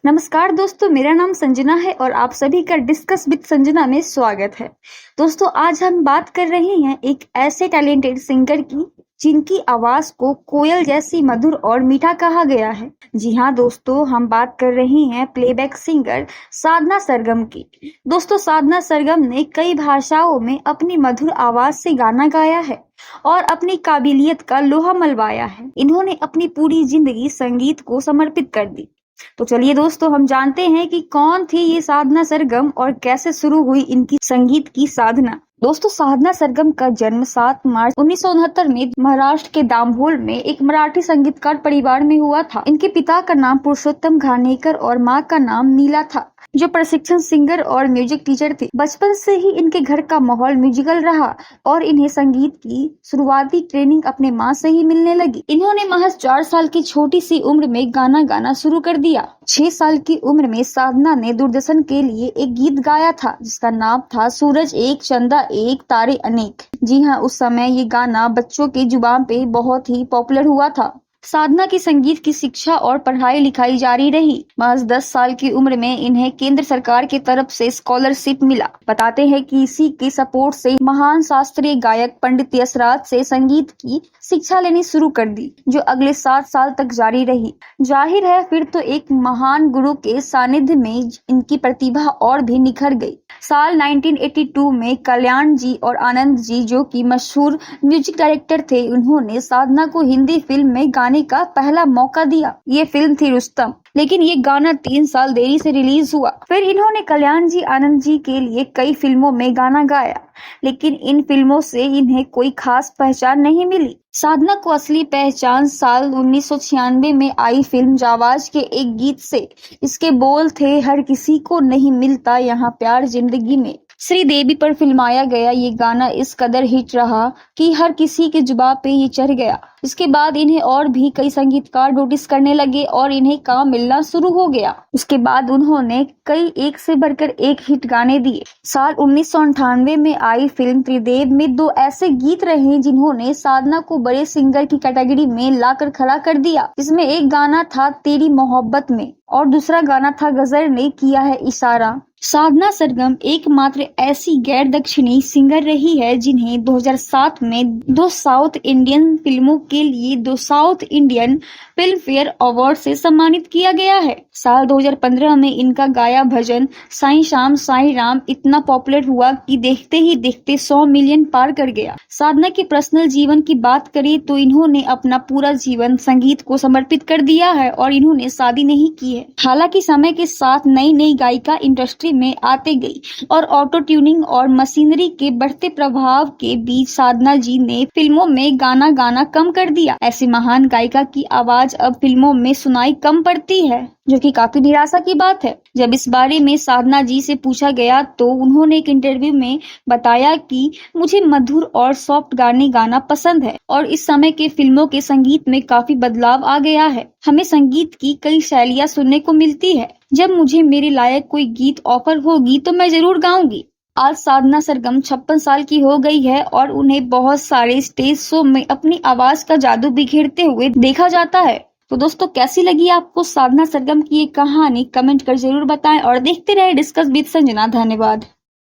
नमस्कार दोस्तों, मेरा नाम संजना है और आप सभी का डिस्कस विद संजना में स्वागत है। दोस्तों, आज हम बात कर रहे हैं एक ऐसे टैलेंटेड सिंगर की जिनकी आवाज को कोयल जैसी मधुर और मीठा कहा गया है। जी हाँ दोस्तों, हम बात कर रहे हैं प्लेबैक सिंगर साधना सरगम की। दोस्तों, साधना सरगम ने कई भाषाओं में अपनी मधुर आवाज से गाना गाया है और अपनी काबिलियत का लोहा मनवाया है। इन्होंने अपनी पूरी जिंदगी संगीत को समर्पित कर दी। तो चलिए दोस्तों, हम जानते हैं कि कौन थी ये साधना सरगम और कैसे शुरू हुई इनकी संगीत की साधना। दोस्तों, साधना सरगम का जन्म 7 मार्च 1969 में महाराष्ट्र के दाभोल में एक मराठी संगीतकार परिवार में हुआ था। इनके पिता का नाम पुरुषोत्तम घाणेकर और माँ का नाम नीला था, जो प्रशिक्षण सिंगर और म्यूजिक टीचर थे। बचपन से ही इनके घर का माहौल म्यूजिकल रहा और इन्हें संगीत की शुरुआती ट्रेनिंग अपने माँ से ही मिलने लगी। इन्होंने महज 4 साल की छोटी सी उम्र में गाना गाना शुरू कर दिया। 6 साल की उम्र में साधना ने दूरदर्शन के लिए एक गीत गाया था जिसका नाम था सूरज एक, चंदा एक, तारे अनेक। जी हाँ, उस समय ये गाना बच्चों के जुबान पे बहुत ही पॉपुलर हुआ था। साधना की संगीत की शिक्षा और पढ़ाई लिखाई जारी रही। महज 10 साल की उम्र में इन्हें केंद्र सरकार की तरफ से स्कॉलरशिप मिला। बताते हैं कि इसी के सपोर्ट से महान शास्त्रीय गायक पंडित यशराज से संगीत की शिक्षा लेनी शुरू कर दी, जो अगले 7 साल तक जारी रही। जाहिर है, फिर तो एक महान गुरु के सानिध्य में इनकी प्रतिभा और भी निखर गई। साल 1982 में कल्याण जी और आनंद जी, जो कि मशहूर म्यूजिक डायरेक्टर थे, उन्होंने साधना को हिंदी फिल्म में गाने का पहला मौका दिया। ये फिल्म थी रुस्तम, लेकिन ये गाना 3 साल देरी से रिलीज हुआ। फिर इन्होंने कल्याण जी, आनंद जी के लिए कई फिल्मों में गाना गाया, लेकिन इन फिल्मों से इन्हें कोई खास पहचान नहीं मिली। साधना को असली पहचान साल 1996 में आई फिल्म जाबाज के एक गीत से। इसके बोल थे, हर किसी को नहीं मिलता यहाँ प्यार जिंदगी में। श्रीदेवी पर फिल्माया गया ये गाना इस कदर हिट रहा कि हर किसी के जुबान पे ये चढ़ गया। इसके बाद इन्हें और भी कई संगीतकार नोटिस करने लगे और इन्हें काम मिलना शुरू हो गया। उसके बाद उन्होंने कई एक से बढ़कर एक हिट गाने दिए। साल 1998 में आई फिल्म त्रिदेव में 2 ऐसे गीत रहे जिन्होंने साधना को बड़े सिंगर की कैटेगरी में लाकर खड़ा कर दिया। इसमें एक गाना था तेरी मोहब्बत में और दूसरा गाना था गजर ने किया है इशारा। साधना सरगम एकमात्र ऐसी गैर दक्षिणी सिंगर रही है जिन्हें 2007 में 2 साउथ इंडियन फिल्मों के लिए 2 south Indian film fair award से सम्मानित किया गया है। साल 2015 में इनका गाया भजन साईं श्याम साईं राम इतना पॉपुलर हुआ कि देखते ही देखते 100 मिलियन पार कर गया। साधना के पर्सनल जीवन की बात करें तो इन्होंने अपना पूरा जीवन संगीत को समर्पित कर दिया है और इन्होंने शादी नहीं की है। हालांकि समय के साथ नई नई गायिका इंडस्ट्री में आते गई और ऑटो ट्यूनिंग और मशीनरी के बढ़ते प्रभाव के बीच साधना जी ने फिल्मों में गाना गाना कम कर दिया। ऐसी महान गायिका की आवाज अब फिल्मों में सुनाई कम पड़ती है, जो कि काफी निराशा की बात है। जब इस बारे में साधना जी से पूछा गया तो उन्होंने एक इंटरव्यू में बताया कि मुझे मधुर और सॉफ्ट गाने गाना पसंद है और इस समय के फिल्मों के संगीत में काफी बदलाव आ गया है। हमें संगीत की कई शैलियां सुनने को मिलती है। जब मुझे मेरे लायक कोई गीत ऑफर होगी तो मैं जरूर गाऊंगी। आज साधना सरगम 56 साल की हो गई है और उन्हें बहुत सारे स्टेज शो में अपनी आवाज का जादू बिखेरते हुए देखा जाता है। तो दोस्तों, कैसी लगी आपको साधना सरगम की ये कहानी? कमेंट कर जरूर बताएं और देखते रहे डिस्कस विद संजना। धन्यवाद।